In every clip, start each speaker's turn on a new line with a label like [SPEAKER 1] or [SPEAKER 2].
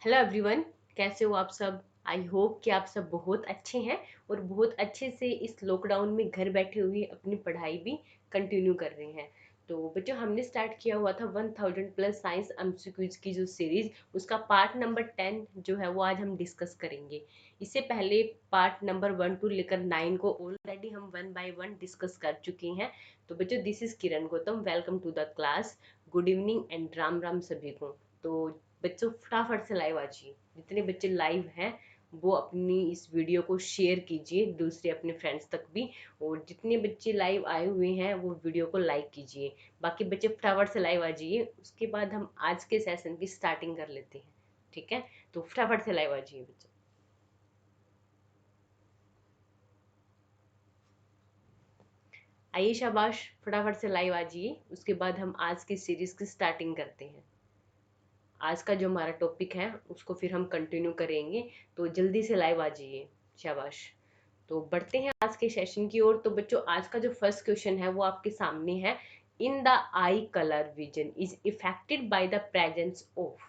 [SPEAKER 1] Hello everyone, कैसे हो आप सब। आई होप कि आप सब बहुत अच्छे हैं और बहुत अच्छे से इस लॉकडाउन में घर बैठे हुए अपनी पढ़ाई भी कंटिन्यू कर रहे हैं। तो बच्चों, हमने स्टार्ट किया हुआ था 1000 प्लस साइंस एमसीक्यूज की जो सीरीज, उसका पार्ट नंबर 10 जो है वो आज हम डिस्कस करेंगे। इससे पहले पार्ट नंबर 1 टू लेकर 9 को ऑलरेडी हम 1 बाय 1 डिस्कस कर चुके हैं। तो बच्चों, this is Kiran Gautam, welcome to the class. Good evening and Ram Ram सभी को। तो बच्चों, फटाफट से लाइव आ जाइए। जितने बच्चे लाइव हैं वो अपनी इस वीडियो को शेयर कीजिए दूसरे अपने फ्रेंड्स तक भी। और जितने बच्चे लाइव आए हुए हैं वो वीडियो को लाइक कीजिए। बाकी बच्चे फटाफट से लाइव आ जाइए, उसके बाद हम आज के सेशन की स्टार्टिंग कर लेते हैं। ठीक है, तो फटाफट से लाइव आ जाइए बच्चे। आइए शाबाश, फटाफट से लाइव आ जाइए, उसके बाद हम आज की सीरीज की स्टार्टिंग करते हैं। आज का जो हमारा टॉपिक है उसको फिर हम कंटिन्यू करेंगे। तो जल्दी से लाइव आ जाइए, शाबाश। तो बढ़ते हैं आज के सेशन की ओर। तो बच्चों, आज का जो फर्स्ट क्वेश्चन है वो आपके सामने है। इन the eye colour vision is affected by the presence of.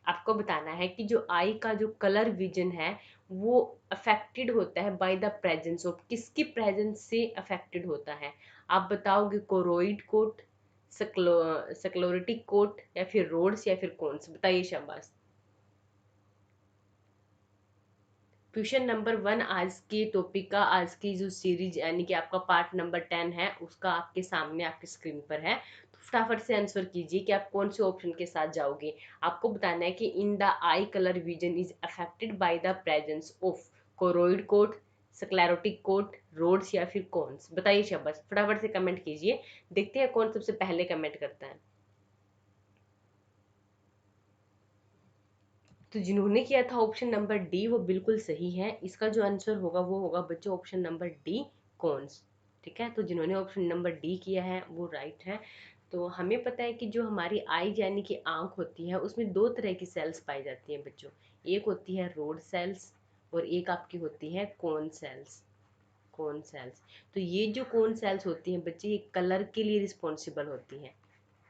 [SPEAKER 1] आपको बताना है कि जो आई का जो कलर विजन है वो अफेक्टेड होता है बाय द प्रेजेंस ऑफ। किसकी प्रेजेंस से अफेक्टेड होता है? आप बताओगे कोरोइड कोट, सक्लोरिटिक कोट, या फिर रोड्स, या फिर कौन सा? बताइए शाबाश। क्वेश्चन नंबर 1 आज के टॉपिक का, आज की जो सीरीज यानी कि आपका पार्ट नंबर 10 है उसका आपके सामने आपकी स्क्रीन पर है। तो फटाफट से आंसर कीजिए कि आप कौन से ऑप्शन के साथ जाओगे। आपको बताना है कि in the eye colour vision is affected by the presence of choroid coat, sclerotic coat, rods, या फिर कौन्स। बताइए शाबाश, फटाफट से कमेंट कीजिए। देखते हैं कौन सबसे पहले कमेंट करता है। तो जिन्होंने किया था ऑप्शन नंबर डी वो बिल्कुल सही है। इसका जो आंसर होगा वो होगा बच्चों ऑप्शन नंबर डी, कॉन्स। ठीक है, तो जिन्होंने ऑप्शन नंबर डी किया है वो राइट है। तो हमें पता है कि जो हमारी आई यानी कि आंख होती है उसमें दो तरह की सेल्स पाई जाती हैं बच्चों। एक होती है रोड सेल्स और एक आपकी होती है कोन सेल्स। Cone cells. तो ये जो कोन सेल्स होती हैं बच्चे, ये कलर के लिए रिस्पॉन्सिबल होती हैं।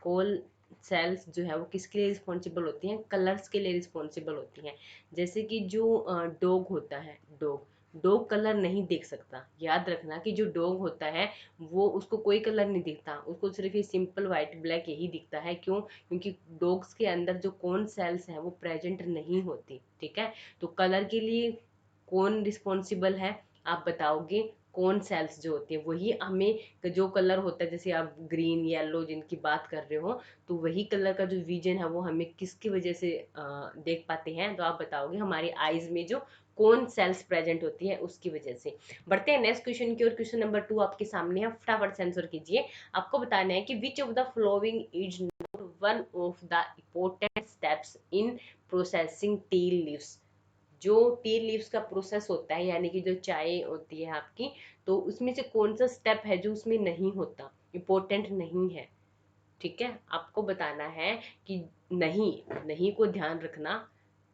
[SPEAKER 1] कोल सेल्स जो है वो किसके लिए रिस्पॉन्सिबल होती हैं? कलर्स के लिए रिस्पॉन्सिबल होती हैं। जैसे कि जो डॉग होता है, डॉग डॉग कलर नहीं देख सकता। याद रखना कि जो डॉग होता है वो, उसको कोई कलर नहीं दिखता, उसको सिर्फ ये सिंपल वाइट ब्लैक यही दिखता है। क्यों? क्योंकि डॉग्स के अंदर जो कौन सेल्स हैं वो प्रेजेंट नहीं होती। ठीक है, तो कलर के लिए कौन रिस्पॉन्सिबल है? आप बताओगे। कौन सेल्स जो होती है वही हमें, जो कलर होता है, जैसे आप ग्रीन येलो जिनकी बात कर रहे हो, तो वही कलर का जो विजन है वो हमें किसकी वजह से देख पाते हैं? तो आप बताओगे हमारी आईज में जो कौन सेल्स प्रेजेंट होती है उसकी वजह से। बढ़ते हैं नेक्स्ट क्वेश्चन की और। क्वेश्चन नंबर 2 आपके सामने है, फटाफट से आंसर कीजिए। आपको बताना है कि which of the following is not one of the important steps in processing tea leaves. जो टी लीव्स का प्रोसेस होता है यानी कि जो चाय होती है आपकी, तो उसमें से कौन सा स्टेप है जो उसमें नहीं होता, इम्पोर्टेंट नहीं है? ठीक है, आपको बताना है कि नहीं, नहीं को ध्यान रखना,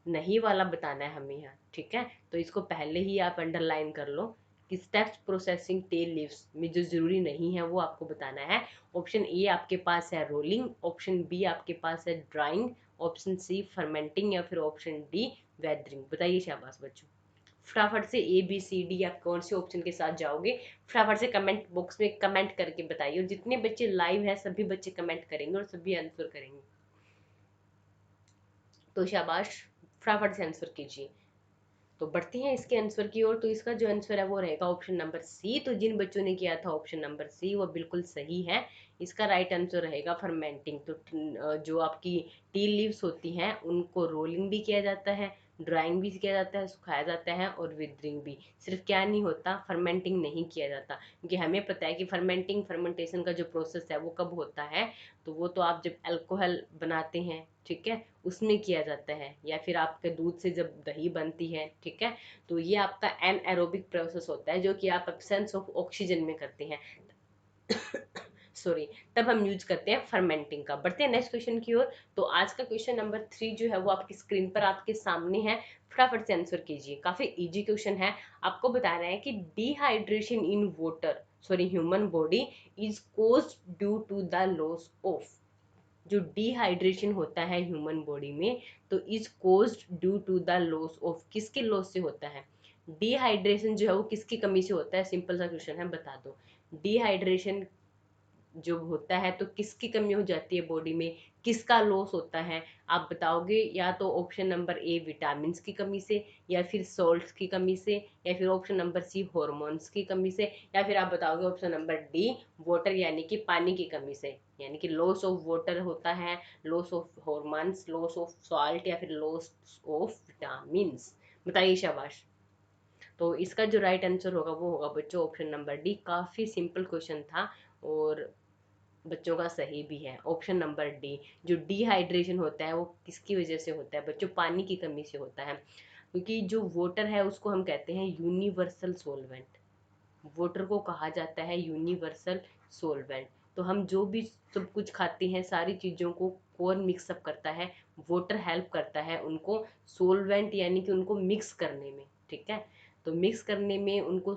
[SPEAKER 1] नहीं वाला बताना है हमें यहाँ। ठीक है, तो इसको पहले ही आप अंडरलाइन कर लो कि स्टेप्स प्रोसेसिंग टेल लीव्स में जो जरूरी नहीं है वो आपको बताना है। ऑप्शन ए आपके पास है रोलिंग, ऑप्शन बी आपके पास है ड्राइंग, ऑप्शन सी फर्मेंटिंग, या फिर ऑप्शन डी वेदरिंग। बताइए शाबाश बच्चों, फटाफट से ए बी सी डी आप कौन से ऑप्शन के साथ जाओगे? फटाफट से कमेंट बॉक्स में कमेंट करके बताइए। और जितने बच्चे लाइव हैं सभी बच्चे कमेंट करेंगे और सभी आंसर करेंगे। तो शाबाश, फटाफट से आंसर कीजिए। तो बढ़ते हैं इसके आंसर की ओर। तो इसका जो आंसर है वो रहेगा ऑप्शन नंबर सी। तो जिन बच्चों ने किया था ऑप्शन नंबर सी वो बिल्कुल सही है। इसका राइट आंसर रहेगा फर्मेंटिंग। तो जो आपकी टी लीव्स होती हैं उनको रोलिंग भी किया जाता है, ड्राइंग भी किया जाता है, सुखाया जाता है, और विदरिंग भी। सिर्फ क्या नहीं होता, फर्मेंटिंग नहीं किया जाता। क्योंकि हमें पता है कि फर्मेंटेशन का जो प्रोसेस है वो कब होता है? तो वो तो आप जब अल्कोहल बनाते हैं, ठीक है, उसमें किया जाता है, या फिर आपके दूध से जब दही बनती है। ठीक है, तो ये आपका एनएरोबिक प्रोसेस होता है जो कि आप एब्सेंस ऑफ ऑक्सीजन में करते हैं। सॉरी, तब हम यूज करते हैं फर्मेंटिंग का। बढ़ते हैं नेक्स्ट क्वेश्चन की ओर। तो आज का क्वेश्चन नंबर 3 जो है वो आपकी स्क्रीन पर आपके सामने है। फटाफट से आंसर कीजिए, काफी इजी क्वेश्चन है। आपको बताना है कि dehydration in water, sorry human body, is caused due to the loss of. जो डिहाइड्रेशन होता है ह्यूमन बॉडी में, तो is caused due to the loss of, किसके लॉस से होता है? डिहाइड्रेशन जो है वो किसकी कमी से होता है? सिंपल सा क्वेश्चन है, बता दो। डिहाइड्रेशन जो होता है तो किसकी कमी हो जाती है बॉडी में, किसका लॉस होता है? आप बताओगे या तो ऑप्शन नंबर ए विटामिन की कमी से, या फिर सॉल्ट की कमी से, या फिर ऑप्शन नंबर सी हॉर्मोन्स की कमी से, या फिर आप बताओगे ऑप्शन नंबर डी वाटर यानी कि पानी की कमी से, यानी कि लॉस ऑफ वाटर होता है, loss of hormones, loss of salt, या फिर लॉस ऑफ विटामिन। बताइए शाबाश। तो इसका जो राइट आंसर होगा वो होगा बच्चों ऑप्शन नंबर डी। काफी सिंपल क्वेश्चन था और बच्चों का सही भी है ऑप्शन नंबर डी। जो डिहाइड्रेशन होता है वो किसकी वजह से होता है बच्चों? पानी की कमी से होता है, क्योंकि जो वाटर है उसको हम कहते हैं यूनिवर्सल सोलवेंट। वाटर को कहा जाता है यूनिवर्सल सोलवेंट। तो हम जो भी सब कुछ खाते हैं सारी चीज़ों को कौन मिक्सअप करता है? वाटर हेल्प करता है उनको सोलवेंट यानी कि उनको मिक्स करने में, ठीक है? तो मिक्स करने में उनको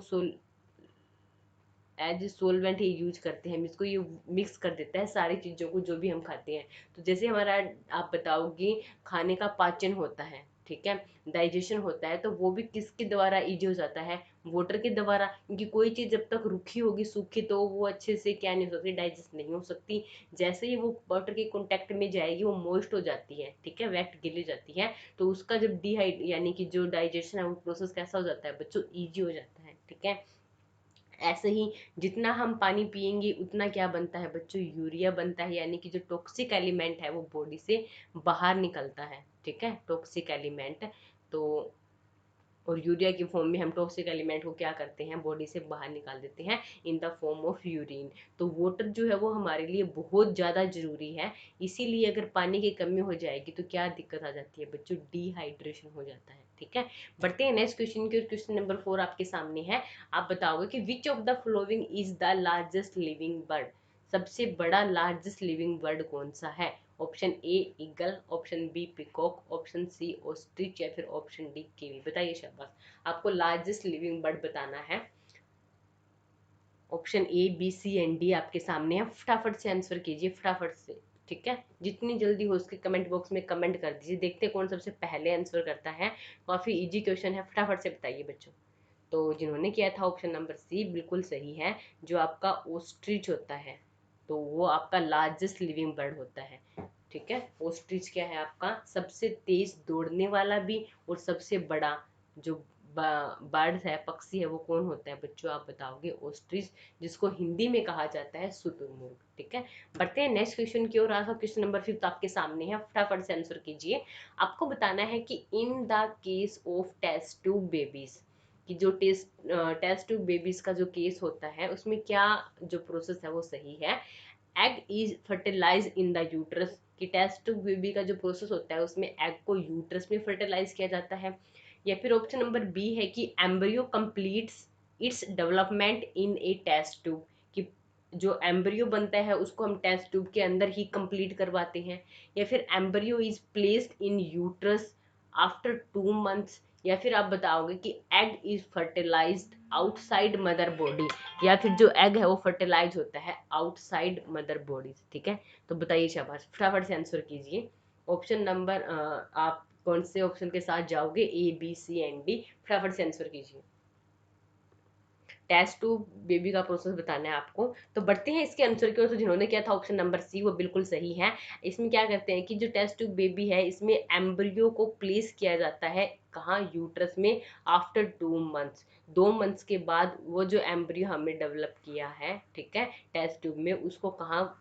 [SPEAKER 1] एज सोलवेंट ही यूज करते हैं, इसको ये मिक्स कर देता है सारी चीज़ों को जो भी हम खाते हैं। तो जैसे हमारा, आप बताओगे, खाने का पाचन होता है, ठीक है, डाइजेशन होता है, तो वो भी किसके द्वारा इजी हो जाता है? वाटर के द्वारा, क्योंकि कोई चीज़ जब तक रूखी होगी, सूखी, तो वो अच्छे से क्या नहीं हो सकती, डाइजेस्ट नहीं हो सकती। जैसे ही वो वाटर के कॉन्टेक्ट में जाएगी वो मॉइस्ट हो जाती है, ठीक है, वेट गिली जाती है, तो उसका जब डिहाइड यानी कि जो डाइजेशन है वो प्रोसेस कैसा हो जाता है बच्चों? ईजी हो जाता है, ठीक है। ऐसे ही जितना हम पानी पिएंगे उतना क्या बनता है बच्चों? यूरिया बनता है, यानी कि जो टॉक्सिक एलिमेंट है वो बॉडी से बाहर निकलता है, ठीक है, टॉक्सिक एलिमेंट। तो और यूरिया की फॉर्म में हम टॉक्सिक एलिमेंट को क्या करते हैं? बॉडी से बाहर निकाल देते हैं in the form of urine. तो वाटर जो है वो हमारे लिए बहुत ज़्यादा जरूरी है। इसीलिए अगर पानी की कमी हो जाएगी तो क्या दिक्कत आ जाती है बच्चों? डिहाइड्रेशन हो जाता है, ठीक है। बढ़ते हैं नेक्स्ट क्वेश्चन की, क्वेश्चन नंबर 4 आपके सामने है। आप बताओगे कि which of the following is the largest living bird? सबसे बड़ा लार्जेस्ट लिविंग बर्ड कौन सा है? Option A eagle, option B peacock, option C ostrich, या फिर ऑप्शन डी कीवी। बताइए शाबाश। आपको लार्जेस्ट लिविंग बर्ड बताना है। Option A B C and D आपके सामने है, फटाफट से आंसर कीजिए, फटाफट से, ठीक है। जितनी जल्दी हो उसके कमेंट बॉक्स में कमेंट कर दीजिए, देखते हैं कौन सबसे पहले आंसर करता है। काफी इजी क्वेश्चन है, फटाफट से बताइए बच्चों। तो जिन्होंने किया था ऑप्शन नंबर सी बिल्कुल सही है, जो आपका ओस्ट्रिच होता है, तो वो आपका लार्जेस्ट लिविंग बर्ड होता है, ठीक है। ओस्ट्रिच क्या है आपका? सबसे तेज दौड़ने वाला भी और सबसे बड़ा जो बर्ड है, पक्षी है, वो कौन होता है बच्चों? आप बताओगे ओस्ट्रिच, जिसको हिंदी में कहा जाता है शुतुरमुर्ग, ठीक है। बढ़ते हैं नेक्स्ट क्वेश्चन की ओर। आपका क्वेश्चन नंबर 5 आपके सामने है, फटाफट से आंसर कीजिए। आपको बताना है कि in the case of test tube babies, कि जो टेस्ट ट्यूब बेबीज का जो केस होता है उसमें क्या जो प्रोसेस है वो सही है? Egg is fertilise in the uterus, कि टेस्ट ट्यूब बेबी का जो प्रोसेस होता है उसमें एग को यूट्रस में फर्टिलाइज किया जाता है, या फिर ऑप्शन नंबर बी है कि embryo completes its development in a test tube, कि जो एम्ब्रियो बनता है उसको हम टेस्ट ट्यूब के अंदर ही कंप्लीट करवाते हैं, या फिर embryo is placed in uterus after 2 months, या फिर आप बताओगे कि egg is fertilised outside mother body, या फिर जो एग है वो फर्टिलाइज होता है आउटसाइड मदर बॉडी, ठीक है। तो बताइए शाबाश, फटाफट से आंसर कीजिए। ऑप्शन नंबर आप कौन से ऑप्शन के साथ जाओगे? A B C and D, फटाफट से आंसर कीजिए। टेस्ट टू बेबी का प्रोसेस बताना है आपको। तो बढ़ते हैं इसके आंसर की ओर। तो जिन्होंने किया था ऑप्शन नंबर सी वो बिल्कुल सही है। इसमें क्या करते हैं कि जो टेस्ट ट्यूब बेबी है इसमें एम्ब्रियो को प्लेस किया जाता है कहाँ? यूट्रस में आफ्टर 2 मंथ्स। 2 मंथ्स के बाद वो जो एम्ब्रियो हमने डेवलप किया है, ठीक है, टेस्ट ट्यूब में, उसको कहाँ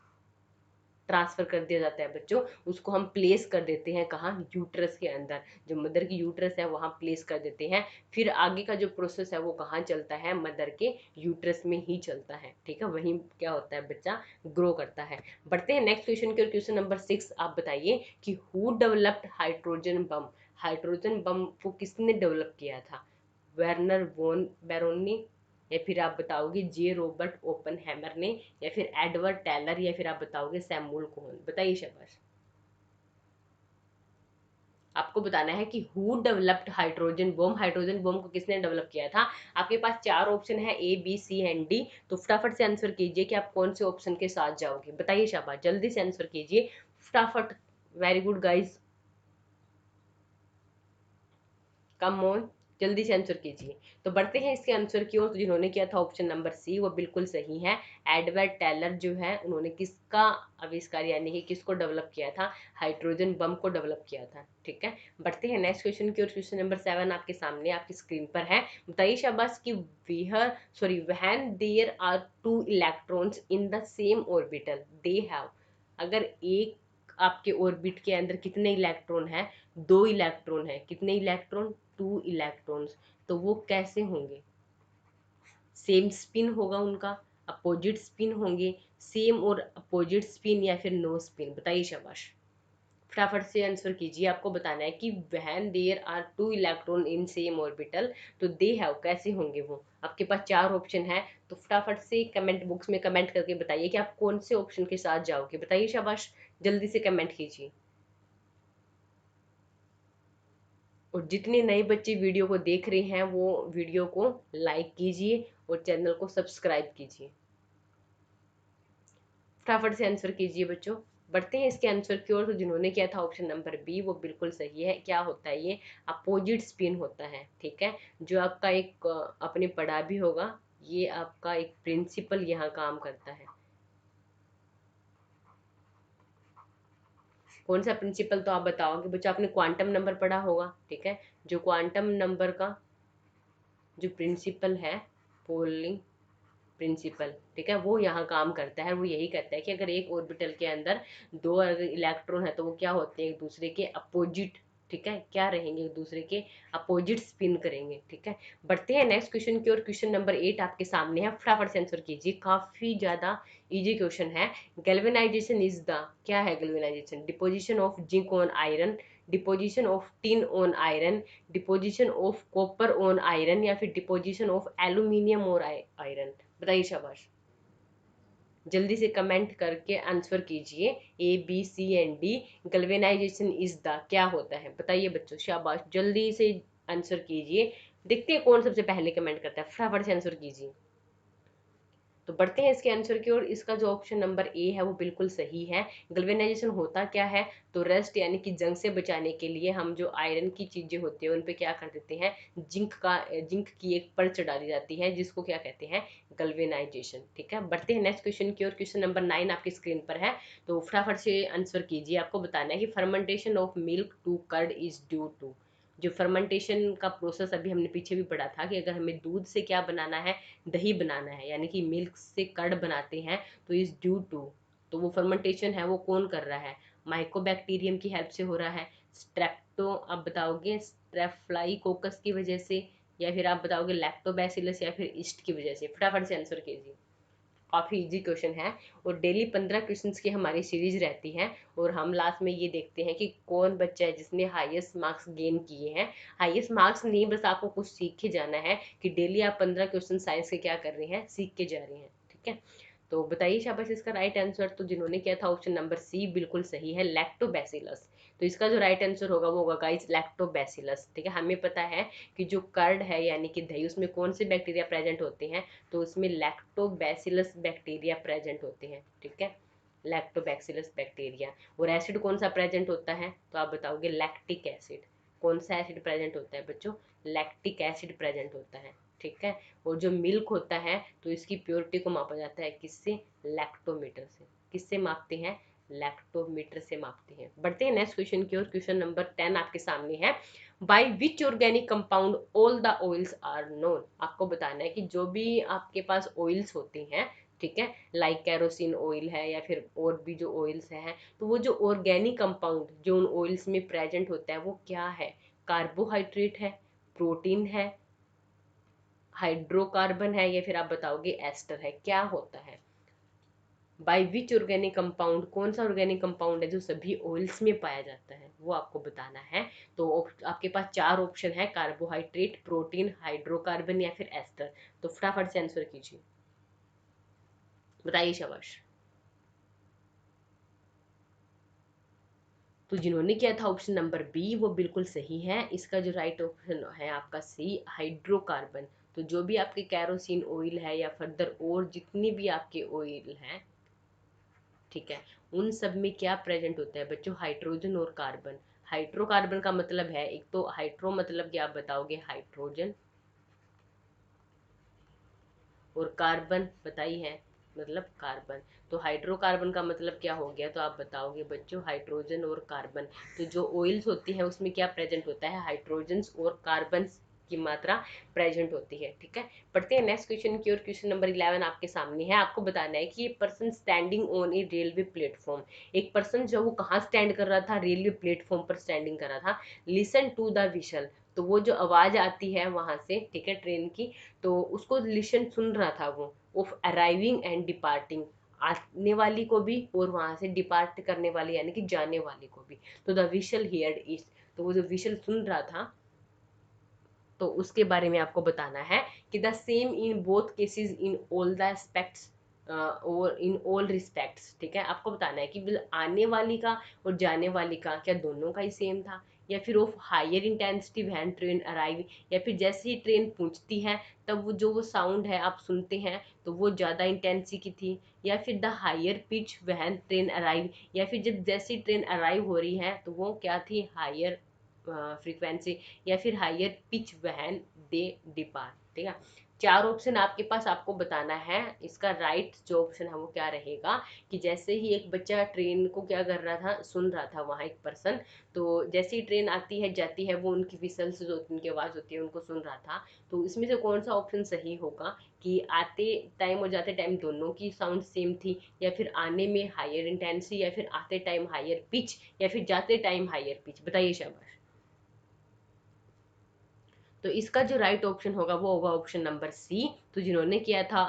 [SPEAKER 1] ट्रांसफर कर दिया जाता है बच्चों? उसको हम प्लेस कर देते हैं कहाँ? यूट्रस के अंदर, जो मदर की यूट्रस है वहां प्लेस कर देते हैं। फिर आगे का जो प्रोसेस है वो कहाँ चलता है? मदर के यूट्रस में ही चलता है, ठीक है, वहीं क्या होता है बच्चा ग्रो करता है। बढ़ते हैं नेक्स्ट क्वेश्चन की, और क्वेश्चन नंबर 6 आप बताइए कि who developed hydrogen bomb? Hydrogen bomb को किसने डेवलप किया था? वर्नर वॉन बेरोनी, या फिर आप बताओगे जे रॉबर्ट ओपनहेमर ने, या फिर एडवर्ड टेलर, या फिर आप बताओगे सैमुअल कोहन। बताइए शाबाश। आपको बताना है कि who developed hydrogen bomb, hydrogen bomb को किसने डेवलप किया था? आपके पास 4 ऑप्शन है, A B C and D. तो फटाफट से आंसर कीजिए कि आप कौन से ऑप्शन के साथ जाओगे। बताइए शाबाश, जल्दी से आंसर कीजिए, फटाफट, very good guys, come on, जल्दी से आंसर कीजिए। तो बढ़ते हैं इसके आंसर की ओर। तो जिन्होंने किया था ऑप्शन नंबर सी वो बिल्कुल सही है। एडवर्ड टेलर जो है उन्होंने किसका आविष्कार यानी कि किसको डेवलप किया था, हाइड्रोजन बम को डेवलप किया था। ठीक है, बढ़ते हैं नेक्स्ट क्वेश्चन की ओर। क्वेश्चन नंबर 7 आपके सामने आपकी स्क्रीन पर है। बताइए शाबाश कि when there are two electrons in the same orbital they have, अगर एक आपके ऑर्बिट के अंदर कितने इलेक्ट्रॉन है, 2 इलेक्ट्रॉन है, कितने इलेक्ट्रॉन, 2 इलेक्ट्रॉन्स, तो वो कैसे होंगे, सेम स्पिन होगा उनका, अपोजिट स्पिन होंगे, सेम और अपोजिट स्पिन या फिर नो स्पिन, बताइए शाबाश, फटाफट से आंसर कीजिए। आपको बताना है कि when there are 2 electron in same orbital तो दे हैव कैसे होंगे वो। आपके पास 4 ऑप्शन है, तो फटाफट से कमेंट बॉक्स में कमेंट करके बताइए कि आप कौन से ऑप्शन के साथ जाओगे, बताइए शाबाश, जल्दी से कमेंट कीजिए। और जितने नए बच्चे वीडियो को देख रहे हैं वो वीडियो को लाइक कीजिए और चैनल को सब्सक्राइब कीजिए, फटाफट से आंसर कीजिए बच्चों। बढ़ते हैं इसके आंसर की ओर। तो जिन्होंने किया था ऑप्शन नंबर बी वो बिल्कुल सही है। क्या होता है ये, अपोजिट स्पिन होता है। ठीक है, जो आपका एक आपने पढ़ा भी होगा, ये आपका एक प्रिंसिपल यहाँ काम करता है। कौन सा प्रिंसिपल, तो आप बताओगे बच्चों, आपने क्वांटम नंबर पढ़ा होगा। ठीक है, जो क्वांटम नंबर का जो प्रिंसिपल है, पोलिंग प्रिंसिपल, ठीक है, वो यहाँ काम करता है। वो यही करता है कि अगर एक ऑर्बिटल के अंदर 2 इलेक्ट्रॉन है तो वो क्या होते हैं, एक दूसरे के अपोजिट, ठीक है, क्या रहेंगे, एक दूसरे के अपोजिट स्पिन करेंगे। ठीक है, बढ़ते हैं नेक्स्ट क्वेश्चन की ओर। क्वेश्चन नंबर 8 आपके सामने है, फटाफट से आंसर कीजिए, काफी ज्यादा इजी क्वेश्चन है। गैल्वेनाइजेशन इज द, क्या है galvanisation, deposition of zinc on iron, deposition of tin on iron, deposition of copper on iron, या फिर डिपोजिशन ऑफ एल्यूमिनियम और आयरन, बताइए शाबाश, जल्दी से कमेंट करके आंसर कीजिए। A B C and D, galvanisation is the क्या होता है, बताइए बच्चों, शाबाश, जल्दी से आंसर कीजिए। देखते हैं कौन सबसे पहले कमेंट करता है, फटाफट से आंसर कीजिए। तो बढ़ते हैं इसके आंसर की ओर। इसका जो ऑप्शन नंबर ए है वो बिल्कुल सही है। गल्वेनाइजेशन होता क्या है, तो रस्ट यानी कि जंग से बचाने के लिए हम जो आयरन की चीजें होती है उन पे क्या कर देते हैं, जिंक की एक परत डाली जाती है, जिसको क्या कहते हैं, गल्वेनाइजेशन। ठीक है, बढ़ते हैं नेक्स्ट क्वेश्चन की ओर। क्वेश्चन नंबर 9 आपकी स्क्रीन पर है, तो फटाफट से आंसर कीजिए। आपको बताना है कि fermentation of milk to curd is due to, जो फर्मेंटेशन का प्रोसेस अभी हमने पीछे भी पढ़ा था कि अगर हमें दूध से क्या बनाना है, दही बनाना है, यानी कि मिल्क से कर्ड बनाते हैं, तो इज ड्यू टू, तो वो फर्मेंटेशन है वो कौन कर रहा है, माइकोबैक्टीरियम की हेल्प से हो रहा है, स्ट्रेप्टो आप बताओगे स्ट्रेप्टोकोकस की वजह से, या फिर आप बताओगे लैक्टोबैसिलस या फिर ईस्ट की वजह से, फटाफट से आंसर कीजिए। काफ़ी इजी क्वेश्चन है, और डेली 15 क्वेश्चंस की हमारी सीरीज रहती है, और हम लास्ट में ये देखते हैं कि कौन बच्चा है जिसने हाईएस्ट मार्क्स गेन किए हैं। हाईएस्ट मार्क्स नहीं, बस आपको कुछ सीख के जाना है कि डेली आप 15 क्वेश्चन साइंस के क्या कर रहे हैं, सीख के जा रहे हैं। ठीक है, तो बताइए शाबाश इसका राइट आंसर। तो जिन्होंने किया था ऑप्शन नंबर सी बिल्कुल सही है, लैक्टोबैसिलस। तो इसका जो राइट आंसर होगा वो होगा गाइस लैक्टोबैसिलस। ठीक है, हमें पता है कि जो कर्ड है यानी कि दही, उसमें कौन से बैक्टीरिया प्रेजेंट होते हैं, तो उसमें लैक्टोबैसिलस बैक्टीरिया प्रेजेंट होते हैं। ठीक है, लैक्टोबैसिलस बैक्टीरिया। और एसिड कौन सा प्रेजेंट होता है, तो आप बताओगे लैक्टिक एसिड। कौन सा एसिड प्रेजेंट होता है बच्चों, लैक्टिक एसिड प्रेजेंट होता है। ठीक है, और जो मिल्क होता है तो इसकी प्योरिटी को मापा जाता है किससे, लैक्टोमीटर से। किससे मापते हैं, लैक्टोमीटर से मापते हैं। बढ़ते हैं नेक्स्ट क्वेश्चन की ओर। क्वेश्चन नंबर 10 आपके सामने है, by which organic compound all the oils are known. आपको बताना है कि जो भी आपके पास ऑयल्स होते हैं, ठीक है, लाइक कैरोसिन ऑयल है या फिर और भी जो ऑयल्स हैं, तो वो जो ऑर्गेनिक कंपाउंड जो उन ऑयल्स में प्रेजेंट होता है वो क्या है, कार्बोहाइड्रेट है, प्रोटीन है, हाइड्रोकार्बन है, या फिर आप बताओगे एस्टर है, क्या होता है। बाय विच ऑर्गेनिक कंपाउंड, कौन सा ऑर्गेनिक कंपाउंड है जो सभी ऑयल्स में पाया जाता है, वो आपको बताना है। तो आपके पास 4 ऑप्शन है, कार्बोहाइड्रेट, प्रोटीन, हाइड्रोकार्बन या फिर एस्टर। तो फटाफट से आंसर कीजिए, बताइए शाबाश। तो जिन्होंने किया था ऑप्शन नंबर बी वो बिल्कुल सही है। इसका जो राइट ऑप्शन है आपका सी, हाइड्रोकार्बन। तो जो भी आपके कैरोसिन ऑयल है या फर्दर और जितनी भी आपके ऑयल हैं, ठीक है, उन सब में क्या प्रेजेंट होता है बच्चों? हाइड्रोजन और कार्बन। हाइड्रोकार्बन का मतलब है, एक तो हाइड्रो मतलब क्या आप बताओगे? हाइड्रोजन, और कार्बन बताई है मतलब कार्बन। तो हाइड्रोकार्बन का मतलब क्या हो गया? तो आप बताओगे बच्चों हाइड्रोजन और कार्बन। तो जो ऑयल्स होती है उसमें क्या प्रेजेंट होता है? हाइड्रोजन्स और कार्बन की मात्रा प्रेजेंट होती है। ठीक है, पढ़ते हैं नेक्स्ट क्वेश्चन की ओर। क्वेश्चन नंबर 11 आपके सामने है। आपको बताना है कि ये person standing on A railway platform, एक पर्सन जो वो कहाँ स्टैंड कर रहा था? रेलवे प्लेटफॉर्म पर स्टैंडिंग कर रहा था। लिसन टू द विशल, तो वो जो आवाज आती है वहां से, ठीक है, ट्रेन की, तो उसको लिशन सुन रहा था वो, ऑफ अराइविंग एंड डिपार्टिंग, आने वाली को भी और वहां से डिपार्ट करने वाली यानी कि जाने वाली को भी। तो द विशल हियर्ड इज, तो वो जो विशल सुन रहा था तो उसके बारे में आपको बताना है कि the same in both cases in all the aspects और इन ऑल रिस्पेक्ट्स। ठीक है, आपको बताना है कि आने वाली का और जाने वाली का क्या दोनों का ही सेम था, या फिर of higher intensity when train arrive, या फिर जैसे ही ट्रेन पहुंचती है तब वो जो वो साउंड है आप सुनते हैं तो वो ज़्यादा इंटेंसिटी की थी, या फिर the higher pitch when train arrive, या फिर जब जैसी ट्रेन अराइव हो रही है तो वो क्या थी? हायर फ्रीक्वेंसी, या फिर हायर पिच वहन दे डिपार्ट। ठीक है, चार ऑप्शन आपके पास, आपको बताना है इसका राइट जो ऑप्शन है वो क्या रहेगा। कि जैसे ही एक बच्चा ट्रेन को क्या कर रहा था? सुन रहा था, वहां एक पर्सन, तो जैसे ही ट्रेन आती है जाती है वो उनकी विसल्स जो उनकी आवाज होती है उनको सुन रहा था। तो इसमें से कौन सा ऑप्शन सही होगा? कि आते टाइम और जाते टाइम दोनों की साउंड सेम थी, या फिर आने में हायर इंटेंसिटी, या फिर आते टाइम हायर पिच, या फिर जाते टाइम हायर पिच? बताइए शाबाश। तो इसका जो राइट ऑप्शन होगा वो होगा ऑप्शन नंबर सी। तो जिन्होंने किया था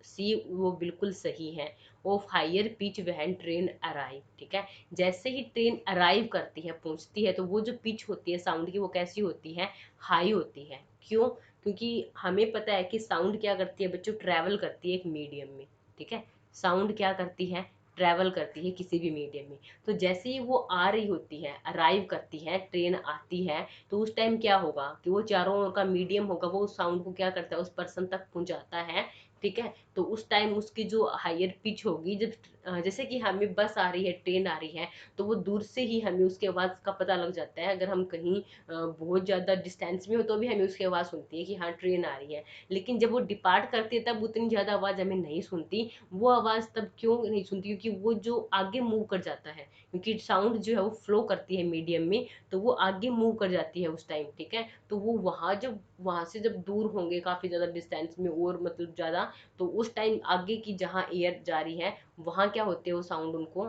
[SPEAKER 1] सी वो बिल्कुल सही है, of higher pitch when train arrive. ठीक है, जैसे ही ट्रेन अराइव करती है, पहुंचती है, तो वो जो पिच होती है साउंड की वो कैसी होती है? हाई होती है। क्यों? क्योंकि हमें पता है कि साउंड क्या करती है बच्चों? ट्रैवल करती है एक मीडियम में। ठीक है, साउंड क्या करती है? ट्रैवल करती है किसी भी मीडियम में। तो जैसे ही वो आ रही होती है, अराइव करती है, ट्रेन आती है, तो उस टाइम क्या होगा कि वो चारों ओर का मीडियम होगा, वो उस साउंड को क्या करता है? उस पर्सन तक पहुंचाता है। ठीक है, तो उस टाइम उसकी जो हायर पिच होगी, जब जैसे कि हमें बस आ रही है, ट्रेन आ रही है, तो वो दूर से ही हमें उसके आवाज का पता लग जाता है। अगर हम कहीं बहुत ज्यादा डिस्टेंस में हो तो भी हमें उसकी आवाज सुनती है कि हाँ ट्रेन आ रही है। लेकिन जब वो डिपार्ट करती है तब उतनी ज्यादा आवाज हमें नहीं सुनती। वो आवाज तब क्यों नहीं सुनती? क्योंकि वो जो आगे मूव कर जाता है, क्योंकि साउंड जो है वो फ्लो करती है मीडियम में, तो वो आगे मूव कर जाती है उस टाइम। ठीक है, तो वो वहां जब वहां से जब दूर होंगे काफी ज्यादा डिस्टेंस में और मतलब ज्यादा, तो उस टाइम आगे की जहाँ एयर जा रही है वहां क्या होते हैं? वो साउंड उनको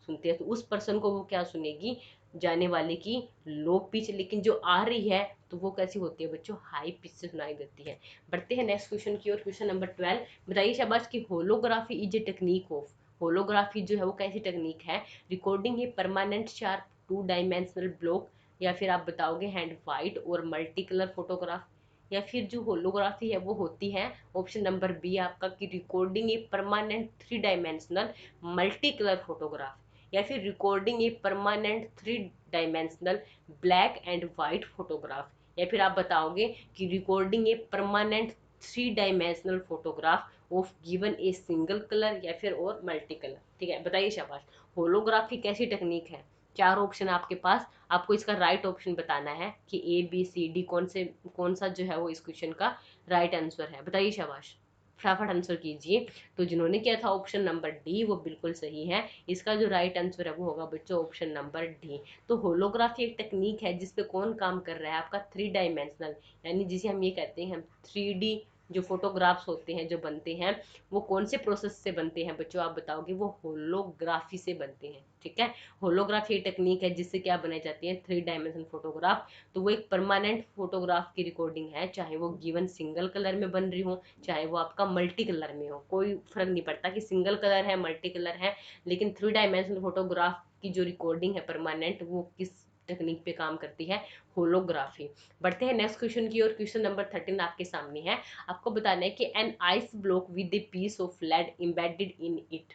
[SPEAKER 1] सुनते हैं। तो उस पर्सन को वो क्या सुनेगी? जाने वाले की लो पिच, लेकिन जो आ रही है तो वो कैसी होती है बच्चों? हाई पिच से सुनाई देती है। बढ़ते हैं नेक्स्ट क्वेश्चन की ओर। क्वेश्चन नंबर 12 बताइए शाबाश की holography is a technique of, holography जो है वो कैसी टेक्निक है? Recording a permanent sharp two dimensional block, या फिर आप बताओगे हैंड वाइट और मल्टी कलर फोटोग्राफ, या फिर जो होलोग्राफी है वो होती है ऑप्शन नंबर बी आपका कि recording a permanent three dimensional multi colour photograph, या फिर recording a permanent three dimensional black and white photograph, या फिर आप बताओगे कि recording a permanent three dimensional photograph of given a single colour, या फिर और मल्टी कलर। ठीक है, बताइए शाबाश होलोग्राफी कैसी टेक्निक है? चार ऑप्शन आपके पास, आपको इसका राइट ऑप्शन बताना है कि ए बी सी डी कौन सा जो है वो इस क्वेश्चन का राइट आंसर है। बताइए शाबाश, फटाफट आंसर कीजिए। तो जिन्होंने किया था ऑप्शन नंबर डी वो बिल्कुल सही है। इसका जो राइट आंसर है वो होगा बच्चों ऑप्शन नंबर डी। तो होलोग्राफी एक टेक्निक है जिसपे कौन काम कर रहा है? आपका थ्री डायमेंशनल, यानी जिसे हम ये कहते हैं हम 3D जो फोटोग्राफ्स होते हैं जो बनते हैं वो कौन से प्रोसेस से बनते हैं बच्चों? आप बताओगे वो होलोग्राफी से बनते हैं। ठीक है, होलोग्राफी टेक्निक है जिससे क्या बनाई जाती है? Three dimension photograph. तो वो एक परमानेंट फोटोग्राफ की रिकॉर्डिंग है, चाहे वो गिवन सिंगल कलर में बन रही हो चाहे वो आपका मल्टी कलर में हो, कोई फर्क नहीं पड़ता कि सिंगल कलर है मल्टी कलर है, लेकिन थ्री डायमेंशनल फोटोग्राफ की जो रिकॉर्डिंग है परमानेंट वो किस टेक्निक पे काम करती है? होलोग्राफी। बढ़ते हैं नेक्स्ट क्वेश्चन की और। क्वेश्चन नंबर 13 आपके सामने है। आपको बताना है कि an ice block with a piece of lead embedded in it,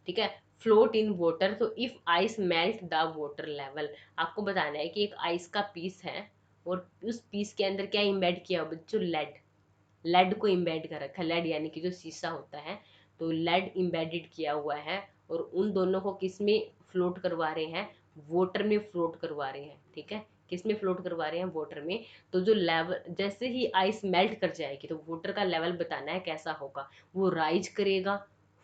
[SPEAKER 1] ठीक है, फ्लोट इन वाटर, तो if ice melt the water level. आपको बताना है कि एक आइस का पीस है और उस पीस के अंदर क्या इम्बेड किया हो बच्चों? लेड, लेड को इम्बेड कर रखा है। लेड यानी कि जो शीशा होता है, तो लेड इम्बेडेड किया हुआ है और उन दोनों को किस में फ्लोट करवा रहे हैं, वाटर में फ्लोट करवा रहे हैं। ठीक है, किस में फ्लोट करवा रहे हैं, वाटर में। तो जो लेवल, जैसे ही आइस मेल्ट कर जाएगी तो वाटर का लेवल बताना है कैसा होगा, वो राइज करेगा,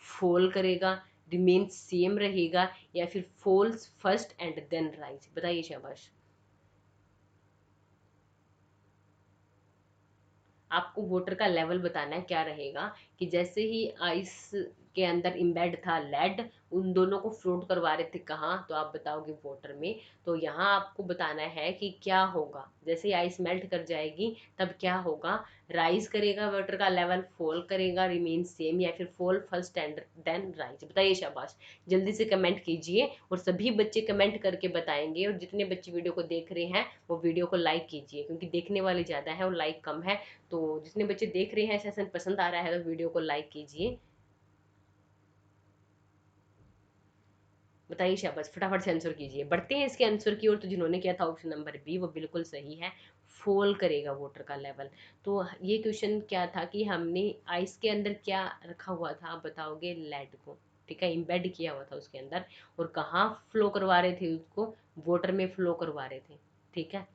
[SPEAKER 1] फॉल करेगा, रिमेन सेम रहेगा, या फिर falls first and then rise. बताइए शाबाश। आपको वाटर का लेवल बताना है क्या रहेगा, कि जैसे ही आइस के अंदर इम्बेड था लेड, उन दोनों को फ्लोट करवा रहे थे कहाँ, तो आप बताओगे वाटर में। तो यहाँ आपको बताना है कि क्या होगा, जैसे ही आइस मेल्ट कर जाएगी तब क्या होगा, राइज करेगा वाटर का लेवल, फॉल करेगा, रिमेन सेम, या फिर fall first and then rise. बताइए शाबाश। जल्दी से कमेंट कीजिए, और सभी बच्चे कमेंट करके बताएंगे, और जितने बच्चे वीडियो को देख रहे हैं वो वीडियो को लाइक कीजिए, क्योंकि देखने वाले ज़्यादा है और लाइक कम है। तो जितने बच्चे देख रहे हैं सेशन पसंद आ रहा है तो वीडियो को लाइक कीजिए। बताइए शाबाश, फटाफट से आंसर कीजिए। बढ़ते हैं इसके आंसर की ओर। तो जिन्होंने किया था ऑप्शन नंबर बी वो बिल्कुल सही है, फॉल करेगा वाटर का लेवल। तो ये क्वेश्चन क्या था कि हमने आइस के अंदर क्या रखा हुआ था, आप बताओगे लेड को। ठीक है, इम्बेड किया हुआ था उसके अंदर, और कहाँ फ्लो करवा रहे थे उसको, वाटर में फ्लो करवा रहे थे। ठीक है,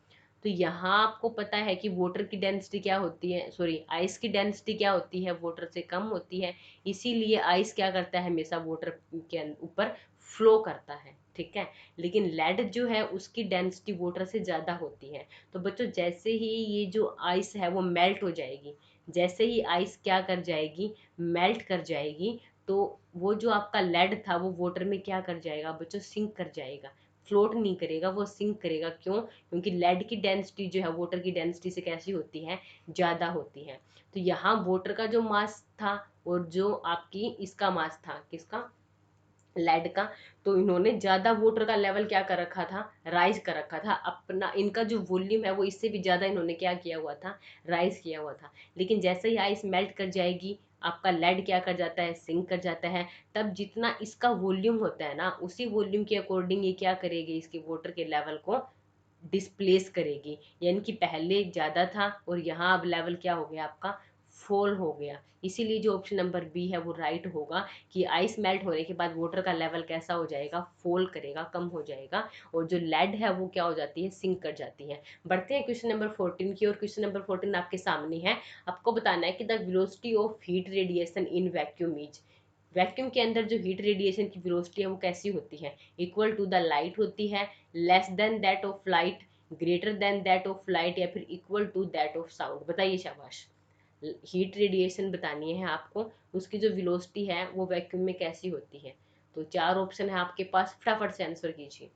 [SPEAKER 1] तो यहाँ आपको पता है कि वाटर की डेंसिटी क्या होती है, सॉरी आइस की डेंसिटी क्या होती है, वाटर से कम होती है। इसीलिए आइस क्या करता है, हमेशा वाटर के ऊपर फ्लो करता है। ठीक है, लेकिन लेड जो है उसकी डेंसिटी वाटर से ज़्यादा होती है। तो बच्चों जैसे ही ये जो आइस है वो मेल्ट हो जाएगी, जैसे ही आइस क्या कर जाएगी, मेल्ट कर जाएगी, तो वो जो आपका लेड था वो वाटर में क्या कर जाएगा बच्चों, सिंक कर जाएगा। फ्लोट नहीं करेगा, वो सिंक करेगा। क्यों? क्योंकि लेड की डेंसिटी जो है वाटर की डेंसिटी से कैसी होती है, ज़्यादा होती है। तो यहाँ वाटर का जो मास था और जो आपकी इसका मास था, किसका, लेड का, तो इन्होंने ज्यादा वाटर का लेवल क्या कर रखा था, राइज कर रखा था अपना। इनका जो वॉल्यूम है वो इससे भी ज्यादा इन्होंने क्या किया हुआ था, राइज किया हुआ था। लेकिन जैसे ही आइस मेल्ट कर जाएगी, आपका लेड क्या कर जाता है, सिंक कर जाता है। तब जितना इसका वॉल्यूम होता है ना, उसी वॉल्यूम के अकॉर्डिंग ये क्या करेगी, इसके वाटर के लेवल को डिस्प्लेस करेगी। यानी कि पहले ज़्यादा था और यहाँ अब लेवल क्या हो गया आपका, फॉल हो गया। इसीलिए जो ऑप्शन नंबर बी है वो राइट होगा, कि आइस मेल्ट होने के बाद वाटर का लेवल कैसा हो जाएगा, फॉल करेगा, कम हो जाएगा, और जो लेड है वो क्या हो जाती है, सिंक कर जाती है। बढ़ते हैं क्वेश्चन नंबर 14 की, और क्वेश्चन नंबर 14 आपके सामने है। आपको बताना है कि the velocity of heat radiation in vacuum is, vacuum के अंदर जो हीट रेडिएशन की वेलोसिटी है वो कैसी होती है, इक्वल टू द लाइट होती है, less than that of light, greater than that of light, या फिर equal to that of sound. बताइए शाबाश। हीट रेडिएशन बतानी है आपको, उसकी जो वेलोसिटी है वो वैक्यूम में कैसी होती है। तो चार ऑप्शन है आपके पास, फटाफट से आंसर कीजिए।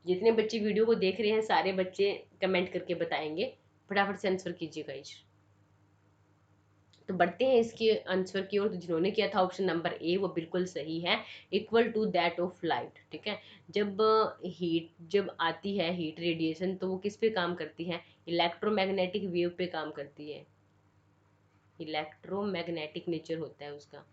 [SPEAKER 1] जितने बच्चे वीडियो को देख रहे हैं सारे बच्चे कमेंट करके बताएंगे, फटाफट से आंसर कीजिए गाइस। तो बढ़ते हैं इसके आंसर की ओर। तो जिन्होंने किया था ऑप्शन नंबर ए वो बिल्कुल सही है, equal to that of light. ठीक है, जब हीट जब आती है, हीट रेडिएशन, तो वो किस पे काम करती है, इलेक्ट्रोमैग्नेटिक वेव पे काम करती है। इलेक्ट्रोमैग्नेटिक नेचर होता है उसका।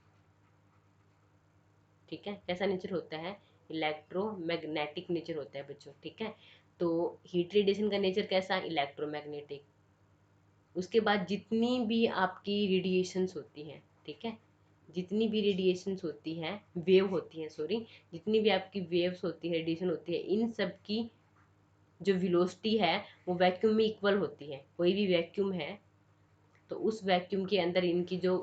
[SPEAKER 1] ठीक है, कैसा नेचर होता है, इलेक्ट्रोमैग्नेटिक नेचर होता है बच्चों। ठीक है, तो हीट रेडिएशन का नेचर कैसा, इलेक्ट्रोमैग्नेटिक। उसके बाद जितनी भी आपकी रेडिएशंस होती हैं, ठीक है, जितनी भी रेडिएशंस होती हैं, वेव होती हैं, सॉरी, जितनी भी आपकी वेव्स होती है, रेडिएशन होती है, इन सब की जो वेलोसिटी है वो वैक्यूम में इक्वल होती है। कोई भी वैक्यूम है तो उस वैक्यूम के अंदर इनकी जो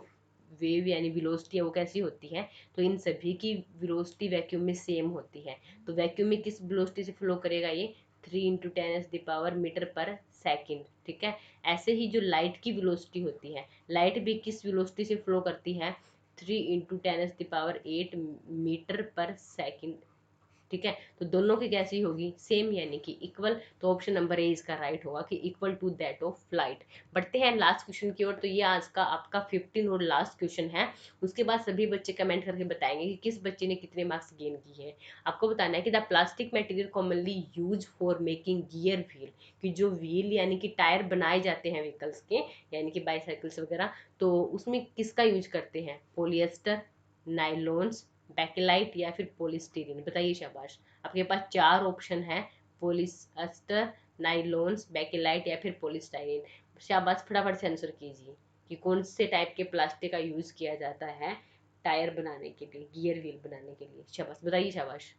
[SPEAKER 1] वेव यानी वेलोसिटी है वो कैसी होती है, तो इन सभी की वेलोसिटी वैक्यूम में सेम होती है। तो वैक्यूम में किस वेलोसिटी से फ्लो करेगा ये, 3 × 10⁻³ मीटर पर सेकेंड। ठीक है, ऐसे ही जो लाइट की वेलोसिटी होती है, लाइट भी किस वेलोसिटी से फ्लो करती है, 3 × 10⁸ मीटर पर सेकेंड। ठीक है, तो दोनों की कैसी होगी, सेम यानी कि इक्वल। तो ऑप्शन नंबर ए इसका राइट होगा कि equal to that of light. बढ़ते हैं लास्ट क्वेश्चन की ओर। तो ये आज का आपका 15 और लास्ट क्वेश्चन है। उसके बाद सभी बच्चे कमेंट करके बताएंगे कि किस बच्चे ने कितने मार्क्स गेन किए हैं। आपको बताना है कि the plastic material commonly use for making gear wheel, कि जो व्हील यानी कि टायर बनाए जाते हैं व्हीकल्स के, यानी कि बाईसाइकिल्स वगैरह, तो उसमें किसका यूज करते हैं, पोलिएस्टर, नाइलॉन्स, बैकेलाइट, या फिर पॉलीस्टीरीन। बताइए शाबाश। आपके पास चार ऑप्शन है, पॉलिएस्टर, नाइलॉन्स, बैकेलाइट, या फिर पॉलीस्टाइरीन। शाबाश, फटाफट से आंसर कीजिए कि कौन से टाइप के प्लास्टिक का यूज किया जाता है टायर बनाने के लिए, गियर व्हील बनाने के लिए। शाबाश, बताइए शाबाश।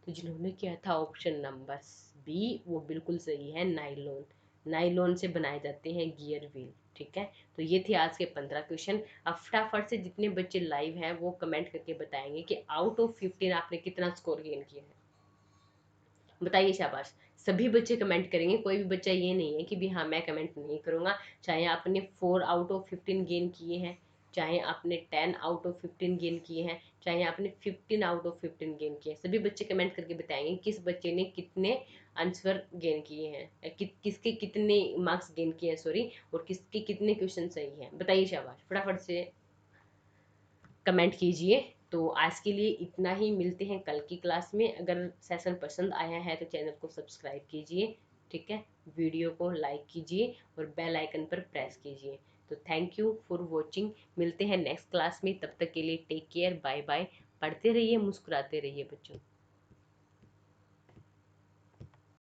[SPEAKER 1] तो जिन्होंने किया था ऑप्शन नंबर बी वो बिल्कुल सही है, नाइलॉन। नाइलॉन से बनाए जाते हैं गियर व्हील। ठीक है, तो ये थे आज के 15 क्वेश्चन। अब फटाफट से जितने बच्चे लाइव हैं वो कमेंट करके बताएंगे कि आउट ऑफ 15 आपने कितना स्कोर गेन किया है। बताइए शाबाश। सभी बच्चे कमेंट करेंगे, कोई भी बच्चा ये नहीं है कि भी हाँ मैं कमेंट नहीं करूंगा। चाहे आपने 4 आउट ऑफ 15 गेन किए हैं, चाहे आपने 10 आउट ऑफ 15 गेन किए हैं, चाहे आपने 15 आउट ऑफ 15 गेन किए हैं, सभी बच्चे कमेंट करके बताएंगे किस बच्चे ने कितने आंसर गेन किए हैं, किसके कितने मार्क्स गेन किए हैं, सॉरी, और किसके कितने क्वेश्चन सही हैं। बताइए शाबाश, फटाफट से कमेंट कीजिए। तो आज के लिए इतना ही, मिलते हैं कल की क्लास में। अगर सेशन पसंद आया है तो चैनल को सब्सक्राइब कीजिए, ठीक है, वीडियो को लाइक कीजिए और बेल आइकन पर प्रेस कीजिए। तो थैंक यू फॉर वॉचिंग, मिलते हैं नेक्स्ट क्लास में, तब तक के लिए टेक केयर, बाय बाय। पढ़ते रहिए, मुस्कुराते रहिए बच्चों।